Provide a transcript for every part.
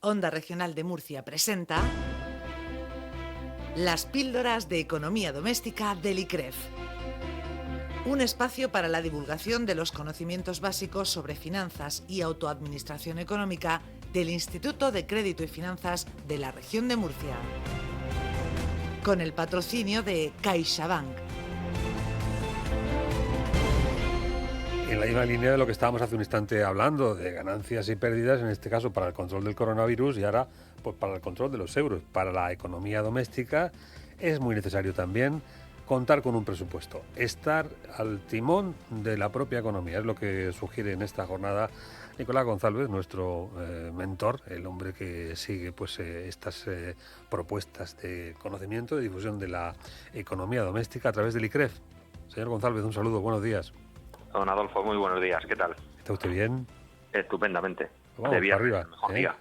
Onda Regional de Murcia presenta las píldoras de economía doméstica del ICREF. Un espacio para la divulgación de los conocimientos básicos sobre finanzas y autoadministración económica del Instituto de Crédito y Finanzas de la región de Murcia. Con el patrocinio de CaixaBank. En la misma línea de lo que estábamos hace un instante hablando, de ganancias y pérdidas, en este caso para el control del coronavirus y ahora pues para el control de los euros. Para la economía doméstica es muy necesario también contar con un presupuesto, estar al timón de la propia economía. Es lo que sugiere en esta jornada Nicolás González, nuestro mentor, el hombre que sigue estas propuestas de conocimiento, de difusión de la economía doméstica a través del ICREF. Señor González, un saludo, buenos días. Don Adolfo, muy buenos días, ¿qué tal? ¿Está usted bien? Estupendamente. Vamos De para viernes, arriba. el mejor día.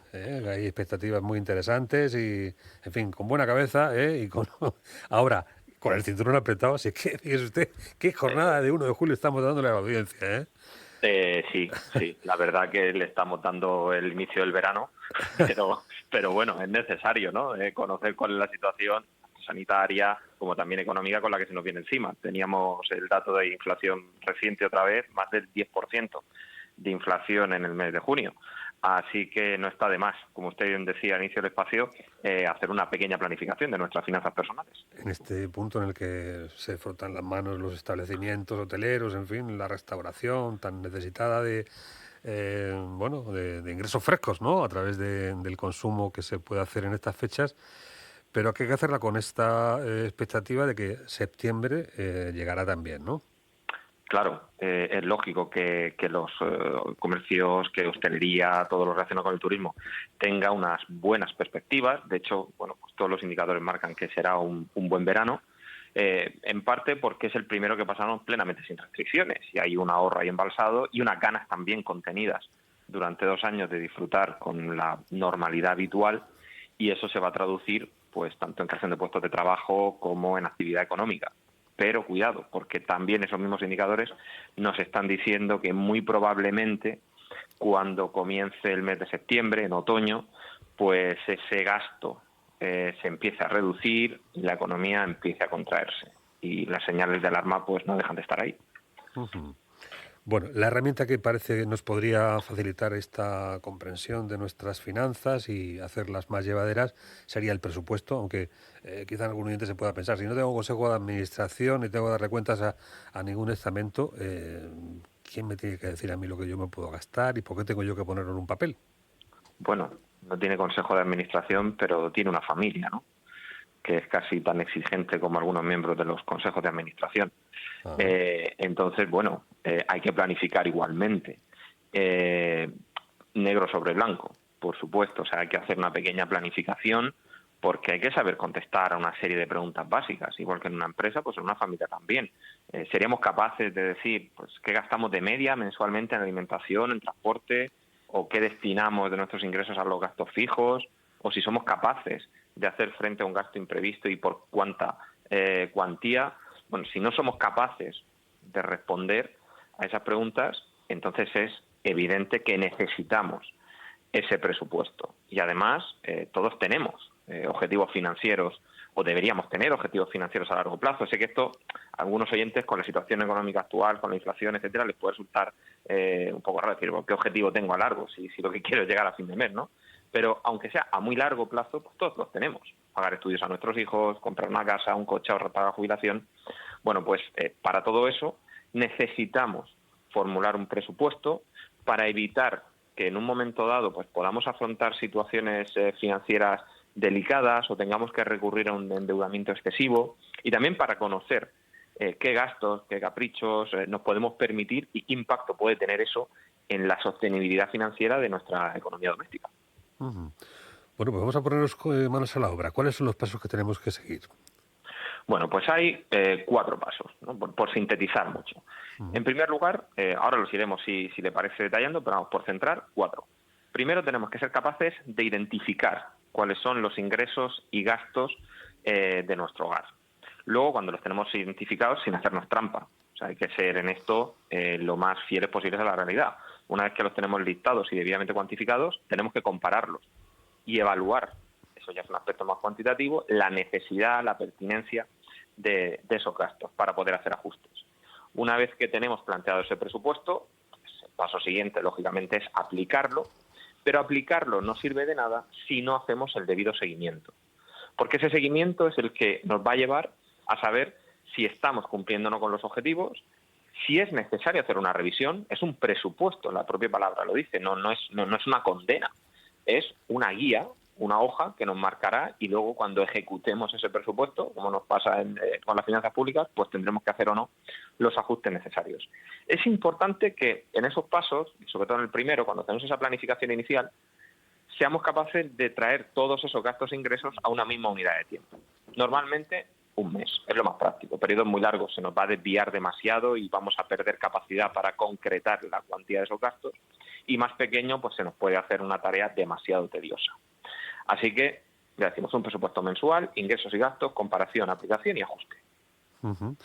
Hay expectativas muy interesantes y, en fin, con buena cabeza y con ahora, con el cinturón apretado. Así que, fíjese usted, qué jornada de 1 de julio estamos dándole a la audiencia, Sí, la verdad que le estamos dando el inicio del verano, pero bueno, es necesario, ¿no? Conocer cuál es la situación sanitaria como también económica con la que se nos viene encima. Teníamos el dato de inflación reciente otra vez, más del 10% de inflación en el mes de junio. Así que no está de más, como usted bien decía al inicio del espacio, hacer una pequeña planificación de nuestras finanzas personales. En este punto en el que se frotan las manos los establecimientos hoteleros, en fin, la restauración tan necesitada de ingresos frescos, ¿no? A través del consumo que se puede hacer en estas fechas, pero que hay que hacerla con esta expectativa de que septiembre llegará también, ¿no? Claro, es lógico que los comercios, que hostelería, todo lo relacionado con el turismo, tenga unas buenas perspectivas. De hecho, pues todos los indicadores marcan que será un buen verano, en parte porque es el primero que pasamos plenamente sin restricciones y hay un ahorro ahí embalsado y unas ganas también contenidas durante 2 años de disfrutar con la normalidad habitual, y eso se va a traducir pues tanto en creación de puestos de trabajo como en actividad económica. Pero cuidado, porque también esos mismos indicadores nos están diciendo que muy probablemente cuando comience el mes de septiembre, en otoño, pues ese gasto se empiece a reducir y la economía empiece a contraerse. Y las señales de alarma pues no dejan de estar ahí. Uh-huh. Bueno, la herramienta que parece que nos podría facilitar esta comprensión de nuestras finanzas y hacerlas más llevaderas sería el presupuesto, aunque quizá algún oyente se pueda pensar, si no tengo consejo de administración ni tengo que darle cuentas a ningún estamento, ¿quién me tiene que decir a mí lo que yo me puedo gastar y por qué tengo yo que ponerlo en un papel? Bueno, no tiene consejo de administración, pero tiene una familia, ¿no? Que es casi tan exigente como algunos miembros de los consejos de administración. Entonces, bueno, hay que planificar igualmente. Negro sobre blanco, por supuesto. O sea, hay que hacer una pequeña planificación porque hay que saber contestar a una serie de preguntas básicas. Igual que en una empresa, pues en una familia también. ¿Seríamos capaces de decir pues qué gastamos de media mensualmente en alimentación, en transporte, o qué destinamos de nuestros ingresos a los gastos fijos, o si somos capaces de hacer frente a un gasto imprevisto y por cuánta cuantía? Bueno, si no somos capaces de responder a esas preguntas, entonces es evidente que necesitamos ese presupuesto. Y además, todos tenemos objetivos financieros, o deberíamos tener objetivos financieros a largo plazo. Sé que esto, a algunos oyentes, con la situación económica actual, con la inflación, etcétera, les puede resultar un poco raro decir, ¿qué objetivo tengo a largo? Si lo que quiero es llegar a fin de mes, ¿no? Pero aunque sea a muy largo plazo, pues todos los tenemos. Pagar estudios a nuestros hijos, comprar una casa, un coche, ahorrar para la jubilación. Bueno, pues para todo eso necesitamos formular un presupuesto para evitar que en un momento dado pues podamos afrontar situaciones financieras delicadas o tengamos que recurrir a un endeudamiento excesivo, y también para conocer qué gastos, qué caprichos nos podemos permitir y qué impacto puede tener eso en la sostenibilidad financiera de nuestra economía doméstica. Uh-huh. Bueno, pues vamos a ponernos manos a la obra. ¿Cuáles son los pasos que tenemos que seguir? Bueno, pues hay 4 pasos, ¿no? Por sintetizar mucho. Uh-huh. En primer lugar, ahora los iremos, si le parece, detallando, pero vamos por centrar, 4. Primero tenemos que ser capaces de identificar cuáles son los ingresos y gastos de nuestro hogar. Luego, cuando los tenemos identificados, sin hacernos trampa. O sea, hay que ser en esto lo más fieles posibles a la realidad. Una vez que los tenemos listados y debidamente cuantificados, tenemos que compararlos y evaluar, eso ya es un aspecto más cuantitativo, la necesidad, la pertinencia de esos gastos para poder hacer ajustes. Una vez que tenemos planteado ese presupuesto, pues el paso siguiente, lógicamente, es aplicarlo, pero aplicarlo no sirve de nada si no hacemos el debido seguimiento, porque ese seguimiento es el que nos va a llevar a saber si estamos cumpliendo o no con los objetivos, si es necesario hacer una revisión. Es un presupuesto, la propia palabra lo dice, no es una condena, es una guía, una hoja que nos marcará, y luego cuando ejecutemos ese presupuesto, como nos pasa con las finanzas públicas, pues tendremos que hacer o no los ajustes necesarios. Es importante que en esos pasos, y sobre todo en el primero, cuando hacemos esa planificación inicial, seamos capaces de traer todos esos gastos e ingresos a una misma unidad de tiempo. Normalmente un mes, es lo más práctico. Periodos muy largos se nos va a desviar demasiado y vamos a perder capacidad para concretar la cuantía de esos gastos, y más pequeño pues se nos puede hacer una tarea demasiado tediosa. Así que ya decimos un presupuesto mensual, ingresos y gastos, comparación, aplicación y ajuste. Uh-huh.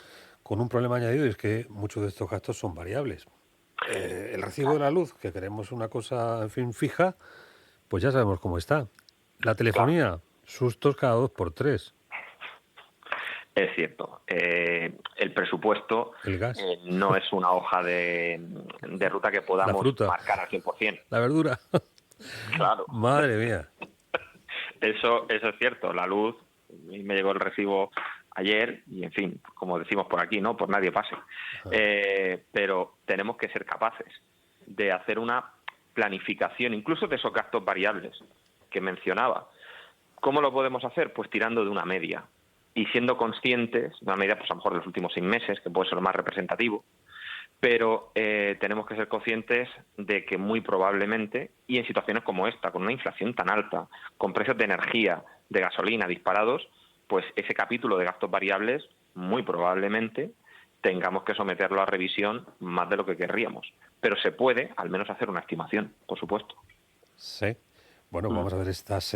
Con un problema añadido, y es que muchos de estos gastos son variables. El recibo de la luz, que queremos una cosa, en fin, fija, pues ya sabemos cómo está. La telefonía, sustos cada 2 por 3. Es cierto. El presupuesto El gas. No es una hoja de ruta que podamos marcar al 100%. La verdura. Claro. Madre mía. Eso es cierto. La luz, me llegó el recibo ayer y, en fin, como decimos por aquí, ¿no? Por nadie pase. Pero tenemos que ser capaces de hacer una planificación, incluso de esos gastos variables que mencionaba. ¿Cómo lo podemos hacer? Pues tirando de una media y siendo conscientes, una media pues a lo mejor de los últimos 6 meses, que puede ser lo más representativo, pero tenemos que ser conscientes de que muy probablemente, y en situaciones como esta, con una inflación tan alta, con precios de energía, de gasolina disparados, pues ese capítulo de gastos variables muy probablemente tengamos que someterlo a revisión más de lo que querríamos. Pero se puede al menos hacer una estimación, por supuesto. Sí. Bueno, vamos a ver estos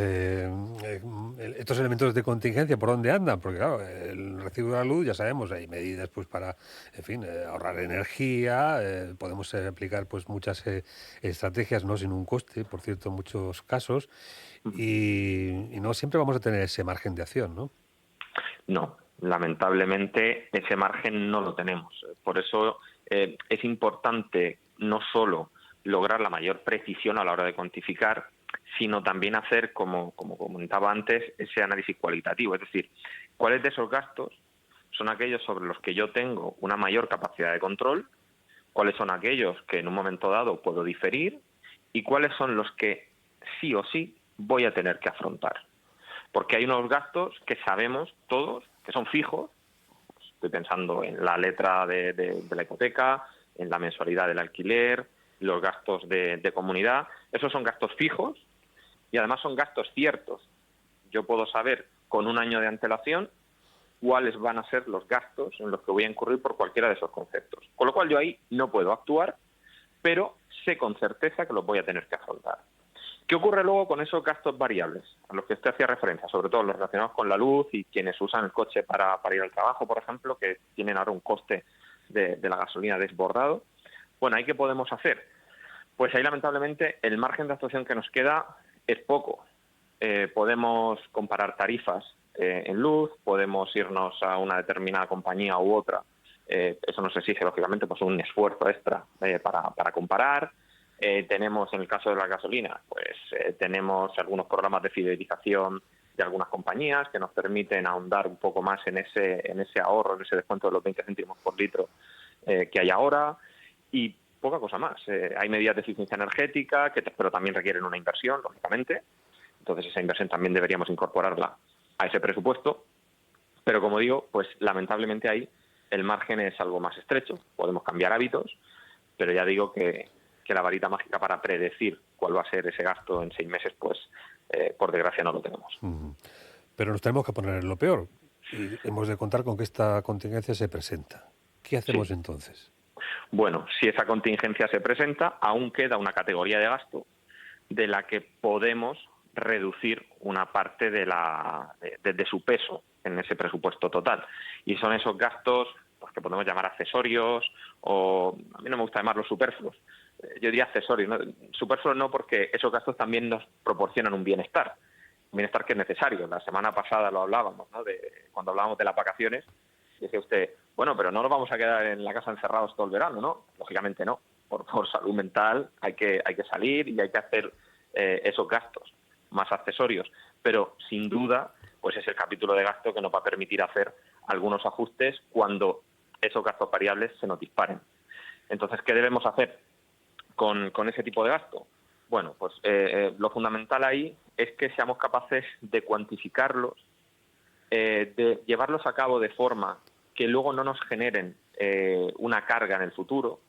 elementos de contingencia, ¿por dónde andan? Porque claro, el recibo de la luz, ya sabemos, hay medidas pues para, en fin, ahorrar energía, podemos aplicar pues muchas estrategias, no sin un coste, por cierto, en muchos casos, y no siempre vamos a tener ese margen de acción, ¿no? No, lamentablemente ese margen no lo tenemos. Por eso es importante no solo lograr la mayor precisión a la hora de cuantificar, sino también hacer, como comentaba antes, ese análisis cualitativo. Es decir, cuáles de esos gastos son aquellos sobre los que yo tengo una mayor capacidad de control, cuáles son aquellos que en un momento dado puedo diferir y cuáles son los que sí o sí voy a tener que afrontar. Porque hay unos gastos que sabemos todos que son fijos. Estoy pensando en la letra de la hipoteca, en la mensualidad del alquiler, los gastos de comunidad. Esos son gastos fijos y además son gastos ciertos. Yo puedo saber con un año de antelación cuáles van a ser los gastos en los que voy a incurrir por cualquiera de esos conceptos. Con lo cual yo ahí no puedo actuar, pero sé con certeza que los voy a tener que afrontar. ¿Qué ocurre luego con esos gastos variables a los que usted hacía referencia, sobre todo los relacionados con la luz y quienes usan el coche para ir al trabajo, por ejemplo, que tienen ahora un coste de la gasolina desbordado? Bueno, ¿ahí qué podemos hacer? Pues ahí, lamentablemente, el margen de actuación que nos queda es poco. Podemos comparar tarifas en luz, podemos irnos a una determinada compañía u otra. Eso nos exige, lógicamente, pues un esfuerzo extra para comparar. Tenemos, en el caso de la gasolina, pues tenemos algunos programas de fidelización de algunas compañías que nos permiten ahondar un poco más en ese ahorro, en ese descuento de los 20 céntimos por litro que hay ahora, y poca cosa más. Hay medidas de eficiencia energética, pero también requieren una inversión, lógicamente. Entonces esa inversión también deberíamos incorporarla a ese presupuesto. Pero como digo, pues lamentablemente ahí el margen es algo más estrecho. Podemos cambiar hábitos, pero ya digo que la varita mágica para predecir cuál va a ser ese gasto en 6 meses, pues por desgracia no lo tenemos. Pero nos tenemos que poner en lo peor y hemos de contar con que esta contingencia se presenta. ¿Qué hacemos entonces? Bueno, si esa contingencia se presenta, aún queda una categoría de gasto de la que podemos reducir una parte de su peso en ese presupuesto total. Y son esos gastos pues, que podemos llamar accesorios o, a mí no me gusta llamarlos superfluos, yo diría accesorios, ¿no? Superfluos no, porque esos gastos también nos proporcionan un bienestar que es necesario. La semana pasada lo hablábamos, ¿no? Cuando hablábamos de las vacaciones, decía usted, bueno, pero no nos vamos a quedar en la casa encerrados todo el verano, ¿no? Lógicamente no. Por salud mental hay que salir y hay que hacer esos gastos más accesorios. Pero sin duda, pues es el capítulo de gasto que nos va a permitir hacer algunos ajustes cuando esos gastos variables se nos disparen. Entonces, ¿qué debemos hacer con ese tipo de gasto? Bueno, pues lo fundamental ahí es que seamos capaces de cuantificarlos, de llevarlos a cabo de forma que luego no nos generen una carga en el futuro,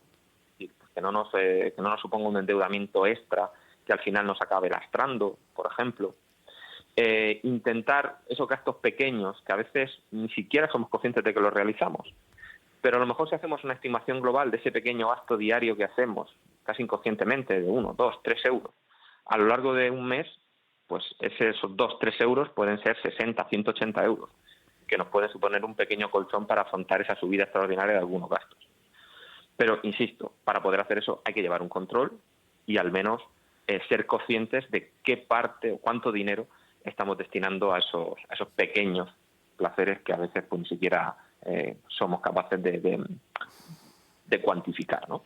que no nos suponga un endeudamiento extra que al final nos acabe lastrando, por ejemplo. Intentar esos gastos pequeños, que a veces ni siquiera somos conscientes de que los realizamos, pero a lo mejor si hacemos una estimación global de ese pequeño gasto diario que hacemos, casi inconscientemente, de 1, 2, 3 euros, a lo largo de un mes, pues esos 2, 3 euros pueden ser 60, 180 euros, que nos pueden suponer un pequeño colchón para afrontar esa subida extraordinaria de algunos gastos. Pero, insisto, para poder hacer eso hay que llevar un control y al menos ser conscientes de qué parte o cuánto dinero estamos destinando a esos pequeños placeres que a veces pues ni siquiera somos capaces de cuantificar, ¿no?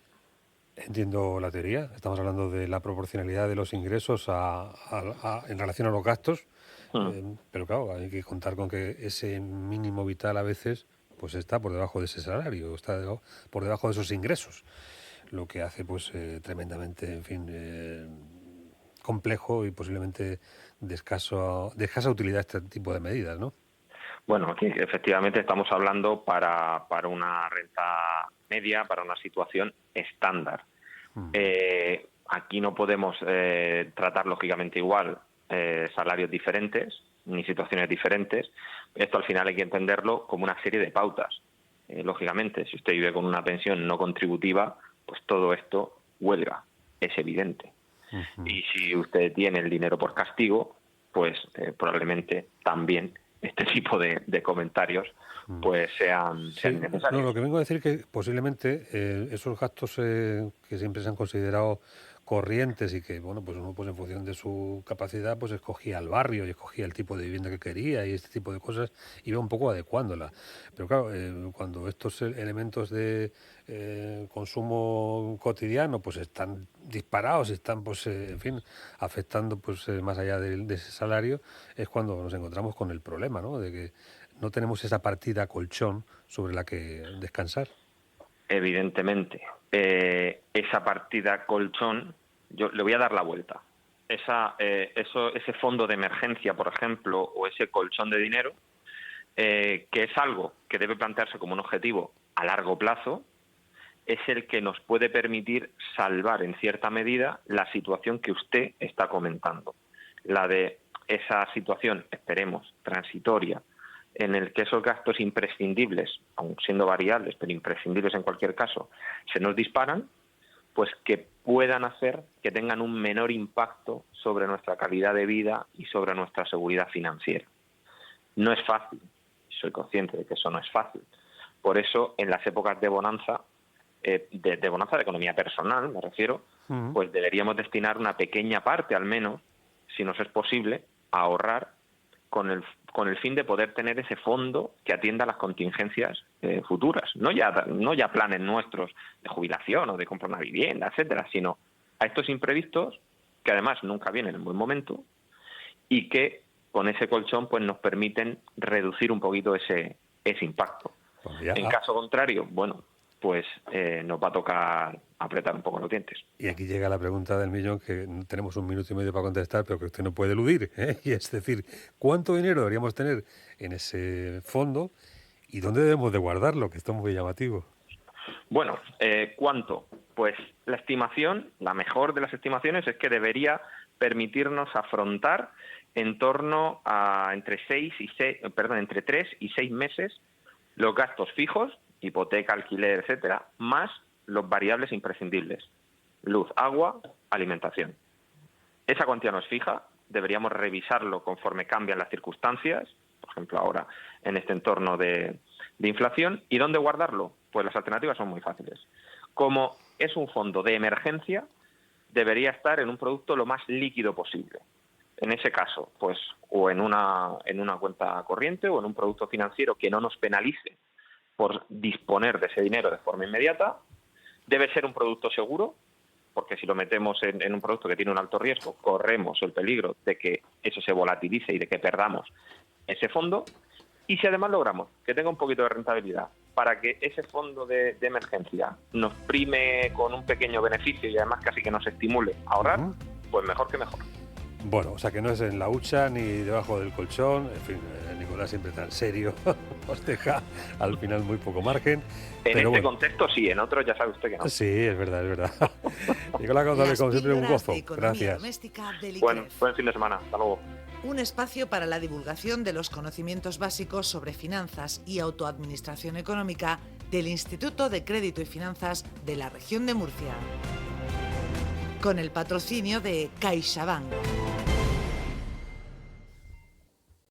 Entiendo la teoría. Estamos hablando de la proporcionalidad de los ingresos en relación a los gastos, pero claro, hay que contar con que ese mínimo vital a veces pues está por debajo de ese salario, está por debajo de esos ingresos, lo que hace pues tremendamente, en fin, complejo y posiblemente de escasa utilidad este tipo de medidas, ¿no? Bueno, aquí efectivamente estamos hablando para una renta media, para una situación estándar. Aquí no podemos tratar lógicamente igual salarios diferentes ni situaciones diferentes. Esto al final hay que entenderlo como una serie de pautas. Lógicamente, si usted vive con una pensión no contributiva, pues todo esto huelga, es evidente. Y si usted tiene el dinero por castigo, pues probablemente también este tipo de comentarios pues sean necesarios. No, lo que vengo a decir que posiblemente esos gastos que siempre se han considerado corrientes y que, bueno, pues uno pues en función de su capacidad pues escogía el barrio y escogía el tipo de vivienda que quería y este tipo de cosas, iba un poco adecuándola. Pero claro, cuando estos elementos de consumo cotidiano pues están disparados, están pues en fin, afectando pues más allá de ese salario, es cuando nos encontramos con el problema, ¿no? De que no tenemos esa partida colchón sobre la que descansar. Evidentemente, esa partida colchón, yo le voy a dar la vuelta. Ese fondo de emergencia, por ejemplo, o ese colchón de dinero, que es algo que debe plantearse como un objetivo a largo plazo, es el que nos puede permitir salvar en cierta medida la situación que usted está comentando. La de esa situación, esperemos, transitoria, en el que esos gastos imprescindibles, aun siendo variables, pero imprescindibles en cualquier caso, se nos disparan, pues que puedan hacer que tengan un menor impacto sobre nuestra calidad de vida y sobre nuestra seguridad financiera. No es fácil, soy consciente de que eso no es fácil. Por eso, en las épocas de bonanza, de bonanza de economía personal, me refiero, pues deberíamos destinar una pequeña parte, al menos, si nos es posible, a ahorrar con el fin de poder tener ese fondo que atienda a las contingencias futuras. No ya planes nuestros de jubilación o de comprar una vivienda, etcétera, sino a estos imprevistos que además nunca vienen en buen momento y que con ese colchón pues nos permiten reducir un poquito ese impacto. En caso contrario, bueno, pues nos va a tocar apretar un poco los dientes. Y aquí llega la pregunta del millón, que tenemos 1 minuto y medio para contestar, pero que usted no puede eludir, ¿eh? Y es decir, ¿cuánto dinero deberíamos tener en ese fondo y dónde debemos de guardarlo? Que esto es muy llamativo. Bueno, ¿cuánto? Pues la estimación, la mejor de las estimaciones, es que debería permitirnos afrontar en torno a entre 3 y 6 meses los gastos fijos, hipoteca, alquiler, etcétera, más los variables imprescindibles: luz, agua, alimentación. Esa cuantía no es fija, deberíamos revisarlo conforme cambian las circunstancias, por ejemplo ahora en este entorno de inflación. ¿Y dónde guardarlo? Pues las alternativas son muy fáciles. Como es un fondo de emergencia, debería estar en un producto lo más líquido posible. En ese caso, pues, o en una cuenta corriente o en un producto financiero que no nos penalice por disponer de ese dinero de forma inmediata. Debe ser un producto seguro, porque si lo metemos en un producto que tiene un alto riesgo, corremos el peligro de que eso se volatilice y de que perdamos ese fondo. Y si además logramos que tenga un poquito de rentabilidad para que ese fondo de emergencia nos prime con un pequeño beneficio y además casi que nos estimule a ahorrar, pues mejor que mejor. Bueno, o sea que no es en la hucha ni debajo del colchón, en fin, Nicolás siempre tan serio, os deja al final muy poco margen. En este contexto sí, en otros ya sabe usted que no. Sí, es verdad, es verdad. Nicolás González, como siempre, un gozo. Gracias. Buen fin de semana, hasta luego. Un espacio para la divulgación de los conocimientos básicos sobre finanzas y autoadministración económica del Instituto de Crédito y Finanzas de la Región de Murcia. Con el patrocinio de CaixaBank.